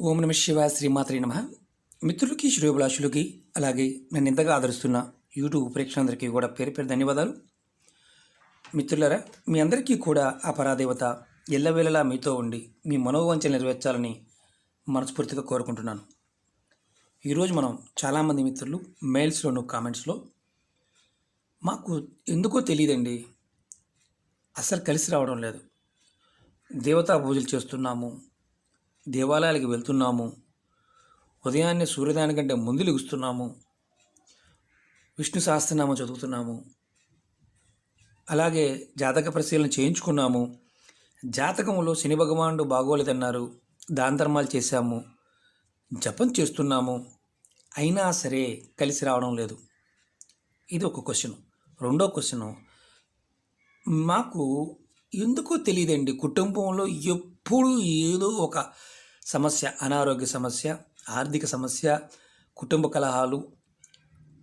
ఓం నమ శివాయ శ్రీమాత్రే నమ. మిత్రులకి శ్రేయోభిలాషులకి అలాగే నన్ను ఇంతగా ఆదరిస్తున్న యూట్యూబ్ ప్రేక్షకులందరికీ కూడా పేరు పేరు ధన్యవాదాలు. మిత్రులారా, మీ అందరికీ కూడా ఆ పరాదేవత ఎల్లవేళలా మీతో ఉండి మీ మనోవాంఛలు నెరవేర్చాలని మనస్ఫూర్తిగా కోరుకుంటున్నాను. ఈరోజు మనం చాలామంది మిత్రులు మెయిల్స్లోను కామెంట్స్లో మాకు ఎందుకో తెలియదండి, అస్సలు కలిసి రావడం లేదు, దేవతా పూజలు చేస్తున్నాము, దేవాలయాలకు వెళ్తున్నాము, ఉదయాన్నే సూర్యోదయానికంటే ముందు లెగుస్తున్నాము, విష్ణు సహస్రనామం చదువుతున్నాము, అలాగే జాతక పరిశీలన చేయించుకున్నాము, జాతకంలో శని భగవానుడు బాగోలేదన్నారు, దాన ధర్మాలు చేశాము, జపం చేస్తున్నాము, అయినా సరే కలిసి రావడం లేదు. ఇది ఒక క్వశ్చన్. రెండో క్వశ్చను, మాకు ఎందుకో తెలియదండి, కుటుంబంలో ఎప్పుడు ఏదో ఒక సమస్య, అనారోగ్య సమస్య, ఆర్థిక సమస్య, కుటుంబ కలహాలు,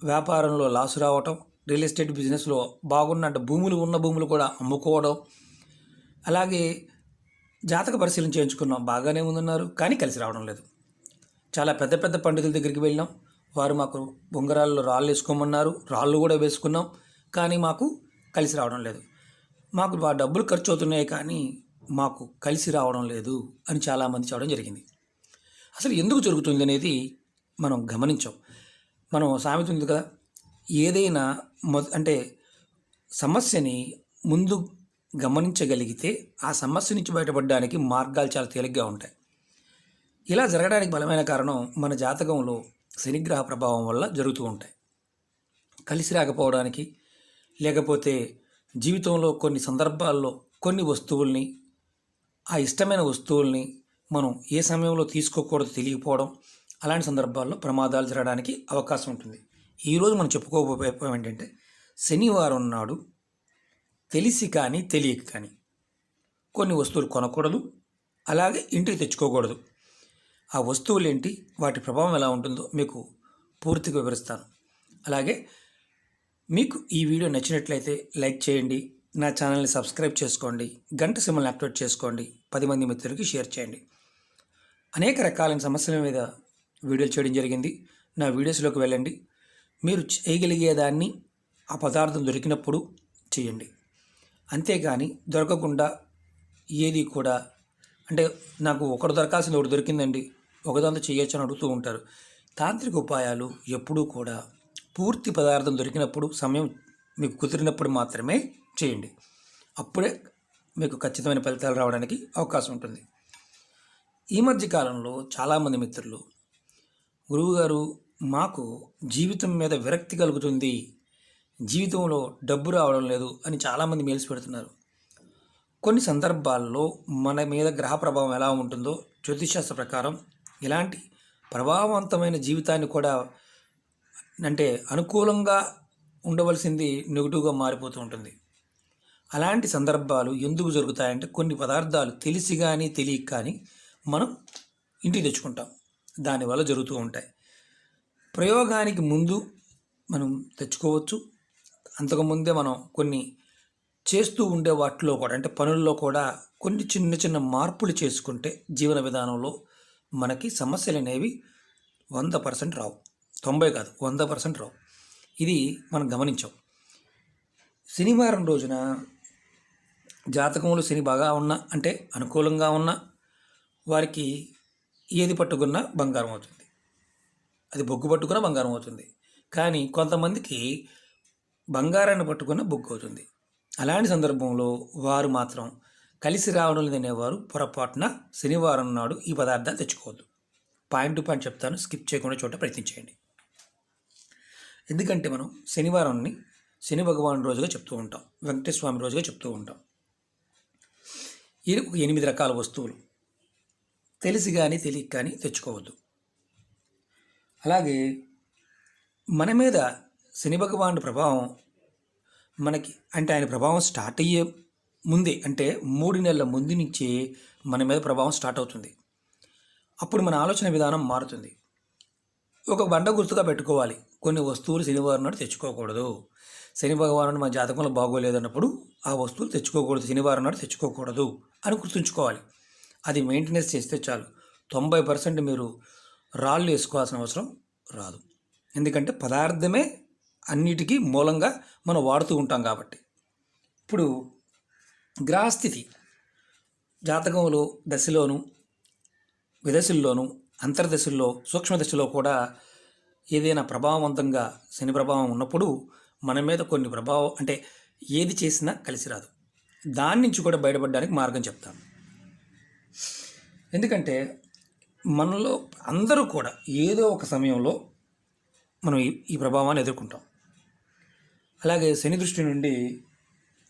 వ్యాపారంలో లాసు రావటం, రియల్ ఎస్టేట్ బిజినెస్లో బాగున్న భూములు కూడా అమ్ముకోవడం, అలాగే జాతక పరిశీలన చేయించుకున్నాం, బాగానే ఉందన్నారు, కానీ కలిసి రావడం లేదు. చాలా పెద్ద పెద్ద పండితుల దగ్గరికి వెళ్ళినాం, వారు మాకు ఉంగరాల్లో రాళ్ళు వేసుకోమన్నారు, రాళ్ళు కూడా వేసుకున్నాం, కానీ మాకు కలిసి రావడం లేదు. మాకు డబ్బులు ఖర్చు అవుతున్నాయి కానీ మాకు కలిసి రావడం లేదు అని చాలామంది చెప్పడం జరిగింది. అసలు ఎందుకు జరుగుతుంది అనేది మనం గమనించాం. మనం సామెత ఉంది కదా, ఏదైనా అంటే సమస్యని ముందు గమనించగలిగితే ఆ సమస్య నుంచి బయటపడడానికి మార్గాలు చాలా తేలిగ్గా ఉంటాయి. ఇలా జరగడానికి బలమైన కారణం మన జాతకంలో శనిగ్రహ ప్రభావం వల్ల జరుగుతూ ఉంటాయి. కలిసి రాకపోవడానికి, లేకపోతే జీవితంలో కొన్ని సందర్భాల్లో కొన్ని వస్తువుల్ని, ఆ ఇష్టమైన వస్తువుల్ని మనం ఏ సమయంలో తీసుకోకూడదు తెలియకపోవడం, అలాంటి సందర్భాల్లో ప్రమాదాలు జరగడానికి అవకాశం ఉంటుంది. ఈరోజు మనం చెప్పుకోబోయే ఏంటంటే, శనివారం నాడు తెలిసి కానీ తెలియక కానీ కొన్ని వస్తువులు కొనకూడదు, అలాగే ఇంటికి తెచ్చుకోకూడదు. ఆ వస్తువులు ఏంటి, వాటి ప్రభావం ఎలా ఉంటుందో మీకు పూర్తిగా వివరిస్తాను. అలాగే మీకు ఈ వీడియో నచ్చినట్లయితే లైక్ చేయండి, నా ఛానల్ని సబ్స్క్రైబ్ చేసుకోండి, గంట సింబల్ని యాక్టివేట్ చేసుకోండి, 10 మంది మిత్రులకి షేర్ చేయండి. అనేక రకాలైన సమస్యల మీద వీడియోలు చేయడం జరిగింది. నా వీడియోస్లోకి వెళ్ళండి. మీరు చేయగలిగేదాన్ని ఆ పదార్థం దొరికినప్పుడు చేయండి. అంతేకాని దొరకకుండా ఏది కూడా, అంటే నాకు ఒకటి దొరకాల్సింది ఒకటి దొరికిందండి, ఒకదాంతో చేయొచ్చు అని అడుగుతూ ఉంటారు. తాంత్రిక ఉపాయాలు ఎప్పుడూ కూడా పూర్తి పదార్థం దొరికినప్పుడు, సమయం మీకు కుదిరినప్పుడు మాత్రమే చేయండి. అప్పుడే మీకు ఖచ్చితమైన ఫలితాలు రావడానికి అవకాశం ఉంటుంది. ఈ మధ్య కాలంలో చాలామంది మిత్రులు, గురువుగారు మాకు జీవితం మీద విరక్తి కలుగుతుంది, జీవితంలో డబ్బు రావడం లేదు అని చాలామంది మెయిల్స్ పెడుతున్నారు. కొన్ని సందర్భాల్లో మన మీద గ్రహ ప్రభావం ఎలా ఉంటుందో జ్యోతిషశాస్త్ర ప్రకారం ఇలాంటి ప్రభావవంతమైన జీవితాన్ని కూడా, అంటే అనుకూలంగా ఉండవలసింది నెగిటివ్గా మారిపోతూ ఉంటుంది. అలాంటి సందర్భాలు ఎందుకు జరుగుతాయంటే, కొన్ని పదార్థాలు తెలిసి కానీ తెలియక కానీ మనం ఇంటికి తెచ్చుకుంటాం, దానివల్ల జరుగుతూ ఉంటాయి. ప్రయోగానికి ముందు మనం తెచ్చుకోవచ్చు, అంతకుముందే మనం కొన్ని చేస్తూ ఉండే వాటిలో కూడా, అంటే పనుల్లో కూడా కొన్ని చిన్న చిన్న మార్పులు చేసుకుంటే జీవన విధానంలో మనకి సమస్యలు అనేవి 100% రావు. 90 కాదు, 100% రావు. ఇది మనం గమనించాం. శనివారం రోజున జాతకంలో శని బాగా ఉన్నా, అంటే అనుకూలంగా ఉన్న వారికి ఏది పట్టుకున్నా బంగారం అవుతుంది, అది బొగ్గు పట్టుకున్నా బంగారం అవుతుంది. కానీ కొంతమందికి బంగారాన్ని పట్టుకున్న బొగ్గు అవుతుంది. అలాంటి సందర్భంలో వారు మాత్రం కలిసి రావడం లేదనేవారు పొరపాటున శనివారం నాడు ఈ పదార్థాలు తెచ్చుకోవద్దు. పాయింట్ టు పాయింట్ చెప్తాను, స్కిప్ చేయకుండా చూడ ప్రయత్నించేయండి. ఎందుకంటే మనం శనివారాన్ని శని భగవాన్ రోజుగా చెప్తూ ఉంటాం, వెంకటేశ్వర స్వామి రోజుగా చెప్తూ ఉంటాం. ఇది 8 రకాల వస్తువులు తెలిసి కానీ తెలియక కానీ తెచ్చుకోవద్దు. అలాగే మన మీద శని భగవానుడి ప్రభావం మనకి, అంటే ఆయన ప్రభావం స్టార్ట్ అయ్యే ముందే, అంటే 3 నెలల ముందు నుంచే మన మీద ప్రభావం స్టార్ట్ అవుతుంది. అప్పుడు మన ఆలోచన విధానం మారుతుంది. ఒక బండ గుర్తుగా పెట్టుకోవాలి, కొన్ని వస్తువులు శనివారం నాడు తెచ్చుకోకూడదు. శని భగవానుడు మన జాతకంలో బాగోలేదన్నప్పుడు ఆ వస్తువులు తెచ్చుకోకూడదు, శనివారం నాడు తెచ్చుకోకూడదు అని గుర్తుంచుకోవాలి. అది మెయింటెనెన్స్ చేస్తే చాలు. 90% మీరు రాళ్ళు వేసుకోవాల్సిన అవసరం రాదు. ఎందుకంటే పదార్థమే అన్నిటికీ మూలంగా మనం వాడుతూ ఉంటాం కాబట్టి. ఇప్పుడు గ్రహస్థితి జాతకంలో దశలోను, విదశల్లోను, అంతర్దశల్లో, సూక్ష్మదశలో కూడా ఏదైనా ప్రభావవంతంగా శని ప్రభావం ఉన్నప్పుడు మన మీద కొన్ని ప్రభావం అంటే ఏది చేసినా కలిసి రాదు. దాని నుంచి కూడా బయటపడడానికి మార్గం చెప్తాను. ఎందుకంటే మనలో అందరూ కూడా ఏదో ఒక సమయంలో మనం ఈ ప్రభావాన్ని ఎదుర్కొంటాం. అలాగే శని దృష్టి నుండి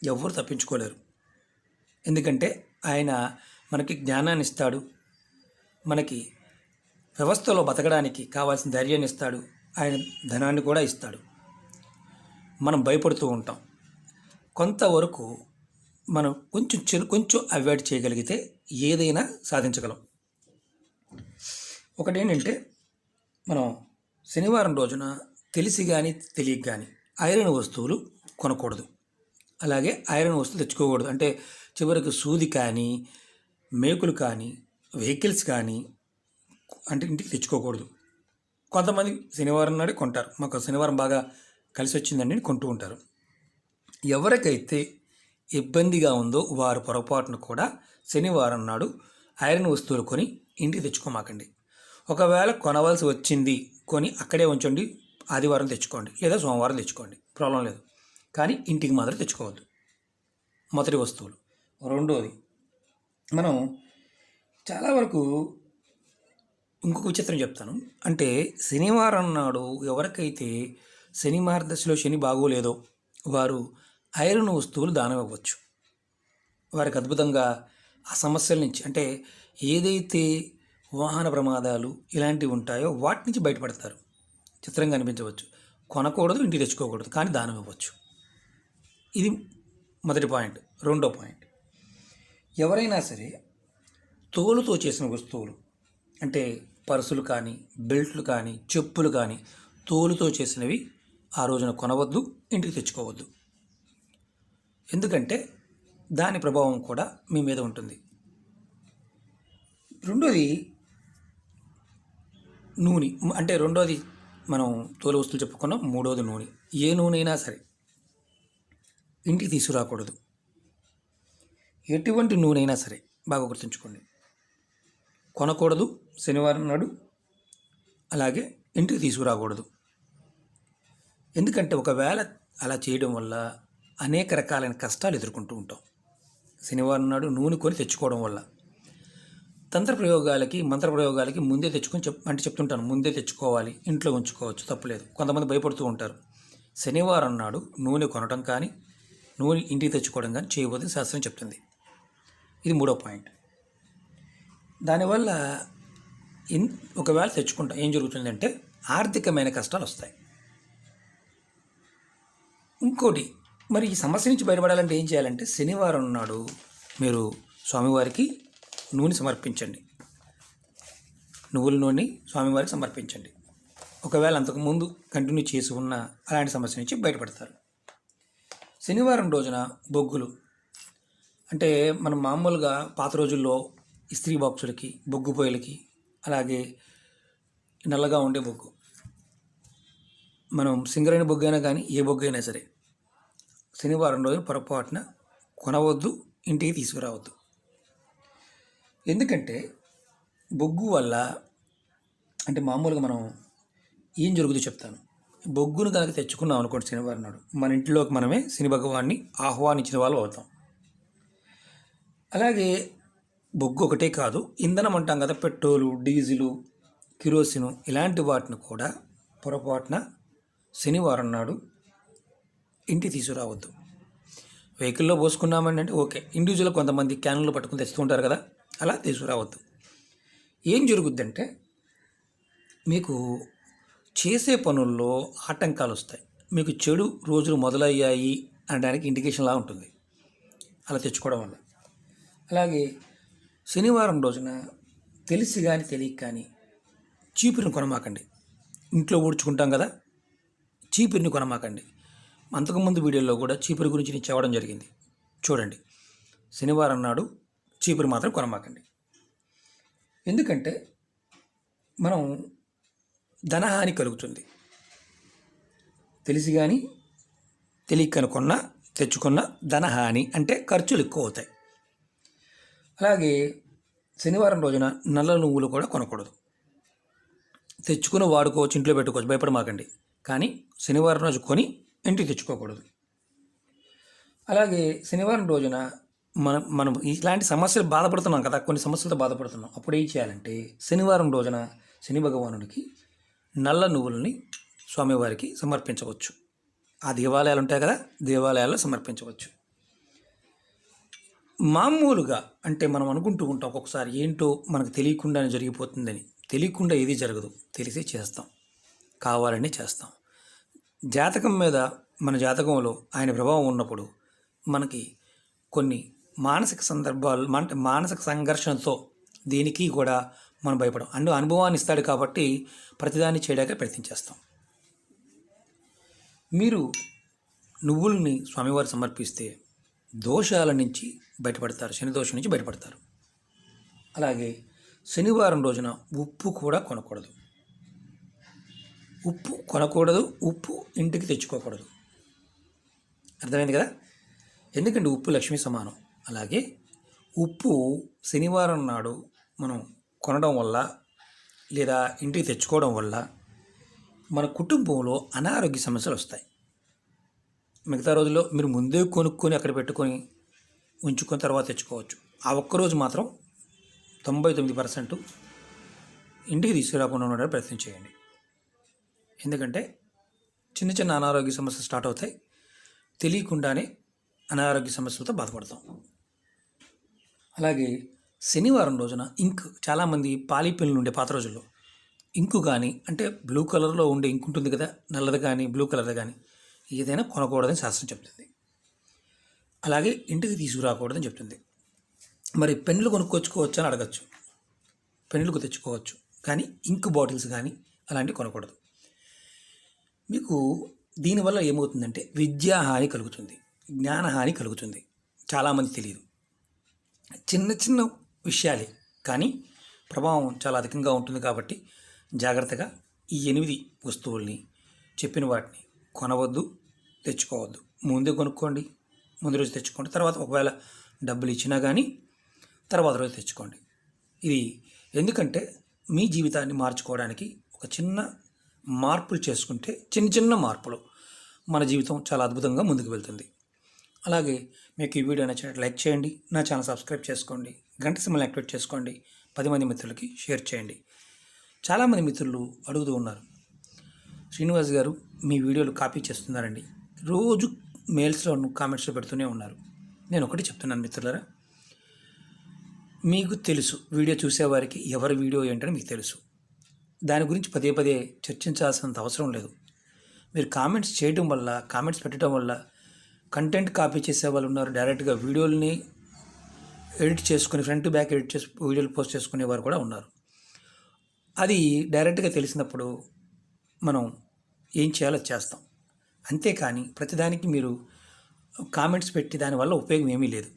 ఎవరు తప్పించుకోలేరు. ఎందుకంటే ఆయన మనకి జ్ఞానాన్ని ఇస్తాడు, మనకి వ్యవస్థలో బతకడానికి కావాల్సిన ధైర్యాన్ని ఇస్తాడు, ఆయన ధనాన్ని కూడా ఇస్తాడు. మనం భయపడుతూ ఉంటాం. కొంతవరకు మనం కొంచెం అవాయిడ్ చేయగలిగితే ఏదైనా సాధించగలం. ఒకటేంటంటే మనం శనివారం రోజున తెలిసి కానీ తెలియక కానీ ఐరన్ వస్తువులు కొనకూడదు. అలాగే ఐరన్ వస్తువులు తెచ్చుకోకూడదు. అంటే చివరికి సూది కానీ, మేకులు కానీ, వెహికల్స్ కానీ అంటే ఇంటికి తెచ్చుకోకూడదు. కొంతమంది శనివారం నాడే కొంటారు. మాకు శనివారం బాగా కలిసి వచ్చిందండి కొంటూ ఉంటారు. ఎవరికైతే ఇబ్బందిగా ఉందో వారు పొరపాటును కూడా శనివారం నాడు ఐరన్ వస్తువులు కొని ఇంటికి తెచ్చుకోమాకండి. ఒకవేళ కొనవలసి వచ్చింది కొని అక్కడే ఉంచండి, ఆదివారం తెచ్చుకోండి లేదా సోమవారం తెచ్చుకోండి, ప్రాబ్లం లేదు. కానీ ఇంటికి మాత్రం తెచ్చుకోవద్దు మొదటి వస్తువులు. రెండోది, మనం చాలా వరకు ఇంకొక విచిత్రం చెప్తాను. అంటే శనివారం నాడు ఎవరికైతే శని మార్గదశలో శని బాగోలేదో వారు ఐరన్ వస్తువులు దానం ఇవ్వచ్చు. వారికి అద్భుతంగా ఆ సమస్యల నుంచి అంటే ఏదైతే వాహన ప్రమాదాలు ఇలాంటివి ఉంటాయో వాటి నుంచి బయటపడతారు. చిత్రంగా అనిపించవచ్చు. కొనకూడదు, ఇంటికి తెచ్చుకోకూడదు, కానీ దానం ఇవ్వచ్చు. ఇది మొదటి పాయింట్. రెండో పాయింట్, ఎవరైనా సరే తోలుతో చేసిన వస్తువులు అంటే పర్సులు కానీ, బెల్ట్లు కానీ, చెప్పులు కానీ తోలుతో చేసినవి ఆ రోజున కొనవద్దు, ఇంటికి తెచ్చుకోవద్దు. ఎందుకంటే దాని ప్రభావం కూడా మీ మీద ఉంటుంది. రెండోది నూనె. అంటే రెండోది మనం తోలు వస్తువులు చెప్పుకున్నాం. మూడోది నూనె. ఏ నూనె అయినా సరే ఇంటికి తీసుకురాకూడదు. ఎటువంటి నూనె అయినా సరే బాగా గుర్తుంచుకోండి. కొనకూడదు శనివారం నాడు, అలాగే ఇంటికి తీసుకురాకూడదు. ఎందుకంటే ఒకవేళ అలా చేయడం వల్ల అనేక రకాలైన కష్టాలు ఎదుర్కొంటూ ఉంటాం. శనివారం నాడు నూనె కొని తెచ్చుకోవడం వల్ల తంత్ర ప్రయోగాలకి, మంత్ర ప్రయోగాలకి ముందే తెచ్చుకొని చెప్తుంటాను. ముందే తెచ్చుకోవాలి, ఇంట్లో ఉంచుకోవచ్చు, తప్పులేదు. కొంతమంది భయపడుతూ ఉంటారు. శనివారం నాడు నూనె కొనడం కానీ, నూనె ఇంటికి తెచ్చుకోవడం కానీ చేయవద్దని శాస్త్రం చెప్తుంది. ఇది మూడో పాయింట్. దానివల్ల ఒకవేళ తెచ్చుకుంటాం ఏం జరుగుతుందంటే ఆర్థికమైన కష్టాలు వస్తాయి. ఇంకోటి, మరి ఈ సమస్య నుంచి బయటపడాలంటే ఏం చేయాలంటే శనివారం నాడు మీరు స్వామివారికి నూనె సమర్పించండి. నువ్వుల నూనె స్వామివారికి సమర్పించండి. ఒకవేళ అంతకుముందు కంటిన్యూ చేసి ఉన్న అలాంటి సమస్య నుంచి బయటపడతారు. శనివారం రోజున బొగ్గులు అంటే మనం మామూలుగా పాత రోజుల్లో ఇస్త్రీ బాక్సులకి, బొగ్గు పొయ్యిలకి, అలాగే నల్లగా ఉండే బొగ్గు, మనం సింగరేణి బొగ్గు అయినా కానీ ఏ బొగ్గు అయినా సరే శనివారం రోజున పొరపాటున కొనవద్దు, ఇంటికి తీసుకురావద్దు. ఎందుకంటే బొగ్గు వల్ల అంటే మామూలుగా మనం ఏం జరుగుతుందో చెప్తాను. బొగ్గును కనుక తెచ్చుకున్నాం అనుకోండి శనివారం నాడు, మన ఇంట్లోకి మనమే శని భగవాన్ని ఆహ్వానించిన వాళ్ళు అవుతాం. అలాగే బొగ్గు ఒకటే కాదు, ఇంధనం అంటాం కదా, పెట్రోలు, డీజిలు, కిరోసిను ఇలాంటి వాటిని కూడా పొరపాటున శనివారం నాడు ఇంటికి తీసుకురావద్దు. వెహికల్లో పోసుకున్నామండి అంటే ఓకే, ఇండివిజువల్ కొంతమంది క్యాన్లు పట్టుకుని తెస్తూ ఉంటారు కదా, అలా తీసుకురావద్దు. ఏం జరుగుద్దంటే మీకు చేసే పనుల్లో ఆటంకాలు వస్తాయి. మీకు చెడు రోజులు మొదలయ్యాయి అనడానికి ఇండికేషన్లా ఉంటుంది అలా తెచ్చుకోవడం వల్ల. అలాగే శనివారం రోజున తెలిసి కానీ తెలియక కానీ చీపురిని కొనమాకండి. ఇంట్లో ఊడ్చుకుంటాం కదా, చీపురిని కొనమాకండి. అంతకుముందు వీడియోలో కూడా చీపురు గురించి నేను చెప్పడం జరిగింది, చూడండి. శనివారం నాడు చీపురు మాత్రం కొనమాకండి. ఎందుకంటే మనం ధనహాని కలుగుతుంది. తెలిసి కానీ తెలియక కొన్నా తెచ్చుకున్న ధనహాని అంటే ఖర్చులు ఎక్కువ అవుతాయి. అలాగే శనివారం రోజున నల్ల నువ్వులు కూడా కొనకూడదు. తెచ్చుకుని వాడుకోవచ్చు, ఇంట్లో పెట్టుకోవచ్చు, భయపడమాకండి. కానీ శనివారం రోజు కొని ఇంటికి తెచ్చుకోకూడదు. అలాగే శనివారం రోజున మనం ఇలాంటి సమస్యలు బాధపడుతున్నాం కదా, కొన్ని సమస్యలతో బాధపడుతున్నాం. అప్పుడు ఏం చేయాలంటే శనివారం రోజున శని భగవానుడికి నల్ల నువ్వులని స్వామివారికి సమర్పించవచ్చు. ఆ దేవాలయాలు ఉంటాయి కదా, దేవాలయాల్లో సమర్పించవచ్చు. మామూలుగా అంటే మనం అనుకుంటూ ఉంటాం ఒక్కొక్కసారి ఏంటో మనకు తెలియకుండానే జరిగిపోతుందని. తెలియకుండా ఏది జరగదు, తెలిసే చేస్తాం, కావాలని చేస్తాం. జాతకం మీద మన జాతకంలో ఆయన ప్రభావం ఉన్నప్పుడు మనకి కొన్ని మానసిక సందర్భాలు అంటే మానసిక సంఘర్షణతో దేనికి కూడా మనం భయపడం. అనుభవాన్ని ఇస్తాడు కాబట్టి ప్రతిదాన్ని చేయడానికి ప్రయత్నించేస్తాం. మీరు నువ్వుల్ని స్వామివారు సమర్పిస్తే దోషాల నుంచి బయటపడతారు, శని దోషం నుంచి బయటపడతారు. అలాగే శనివారం రోజున ఉప్పు కూడా కొనకూడదు. ఉప్పు కొనకూడదు, ఉప్పు ఇంటికి తెచ్చుకోకూడదు. అర్థమైంది కదా? ఎందుకంటే ఉప్పు లక్ష్మీ సమానం. అలాగే ఉప్పు శనివారం నాడు మనం కొనడం వల్ల లేదా ఇంటికి తెచ్చుకోవడం వల్ల మన కుటుంబంలో అనారోగ్య సమస్యలు వస్తాయి. మిగతా రోజుల్లో మీరు ముందే కొనుక్కొని అక్కడ పెట్టుకొని ఉంచుకొని తర్వాత తెచ్చుకోవచ్చు. ఆ ఒక్కరోజు మాత్రం 99% ఇంటికి తీసుకురాకుండా ఉండడానికి ప్రయత్నం చేయండి. ఎందుకంటే చిన్న చిన్న అనారోగ్య సమస్యలు స్టార్ట్ అవుతాయి. తెలియకుండానే అనారోగ్య సమస్యలతో బాధపడతాం. అలాగే శనివారం రోజున ఇంకు, చాలామంది పాలీ పెన్నులు ఉండే పాత రోజుల్లో ఇంకు కానీ అంటే బ్లూ కలర్లో ఉండే ఇంకు ఉంటుంది కదా, నల్లది కానీ బ్లూ కలర్ది కానీ ఏదైనా కొనకూడదని శాస్త్రం చెప్తుంది. అలాగే ఇంటికి తీసుకురాకూడదని చెప్తుంది. మరి పెన్నులు కొనుక్కొచ్చుకోవచ్చు అని అడగచ్చు. పెన్నులకు తెచ్చుకోవచ్చు, కానీ ఇంకు బాటిల్స్ కానీ అలాంటివి కొనకూడదు. మీకు దీనివల్ల ఏమవుతుందంటే విద్యాహాని కలుగుతుంది, జ్ఞానహాని కలుగుతుంది. చాలామంది తెలియదు. చిన్న చిన్న విషయాలే కానీ ప్రభావం చాలా అధికంగా ఉంటుంది. కాబట్టి జాగ్రత్తగా ఈ 8 వస్తువుల్ని చెప్పిన వాటిని కొనవద్దు, తెచ్చుకోవద్దు. ముందే కొనుక్కోండి, ముందు రోజు తెచ్చుకోండి. తర్వాత ఒకవేళ డబ్బులు ఇచ్చినా కానీ తర్వాత రోజు తెచ్చుకోండి. ఇది ఎందుకంటే మీ జీవితాన్ని మార్చుకోవడానికి ఒక చిన్న మార్పులు చేసుకుంటే, చిన్న చిన్న మార్పులు మన జీవితం చాలా అద్భుతంగా ముందుకు వెళ్తుంది. అలాగే మీకు ఈ వీడియో నచ్చినట్టు లైక్ చేయండి, నా ఛానల్ సబ్స్క్రైబ్ చేసుకోండి, గంట సింబల్ యాక్టివేట్ చేసుకోండి, 10 మంది మిత్రులకి షేర్ చేయండి. చాలామంది మిత్రులు అడుగుతూ ఉన్నారు, శ్రీనివాస్ గారు మీ వీడియోలు కాపీ చేస్తున్నారండి. రోజు మెయిల్స్లో కామెంట్స్లో పెడుతూనే ఉన్నారు. నేను ఒకటి చెప్తున్నాను మిత్రులారా, మీకు తెలుసు, వీడియో చూసేవారికి ఎవరి వీడియో ఏంటని మీకు తెలుసు. దాని గురించి పదే పదే చర్చించాల్సినంత అవసరం లేదు. మీరు కామెంట్స్ చేయడం వల్ల, కామెంట్స్ పెట్టడం వల్ల కంటెంట్ కాపీ చేసే వాళ్ళు ఉన్నారు. డైరెక్ట్గా వీడియోలని ఎడిట్ చేసుకుని ఫ్రంట్ బ్యాక్ ఎడిట్ చేసి వీడియోలు పోస్ట్ చేసుకునేవారు కూడా ఉన్నారు. అది డైరెక్ట్గా తెలిసినప్పుడు మనం ఏం చేయాలో చేస్తాం. అంతేకాని ప్రతిదానికి మీరు కామెంట్స్ పెట్టి దానివల్ల ఉపయోగం ఏమీ లేదు.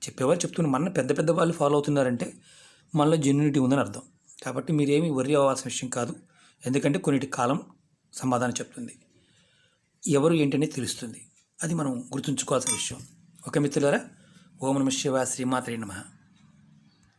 చెప్పేవారు చెప్తున్న మన పెద్ద పెద్ద వాళ్ళు ఫాలో అవుతున్నారంటే మనలో జెన్యూనిటీ ఉందని అర్థం. కాబట్టి మీరేమీ వర్రీ అవ్వాల్సిన విషయం కాదు. ఎందుకంటే కొన్నిటి కాలం సమాధానం చెప్తుంది, ఎవరు ఏంటనే తెలుస్తుంది. అది మనం గుర్తుంచుకోవాల్సిన విషయం. ఓకే మిత్రులారా, ఓం నమః శివాయ, శ్రీమాత్రే నమః.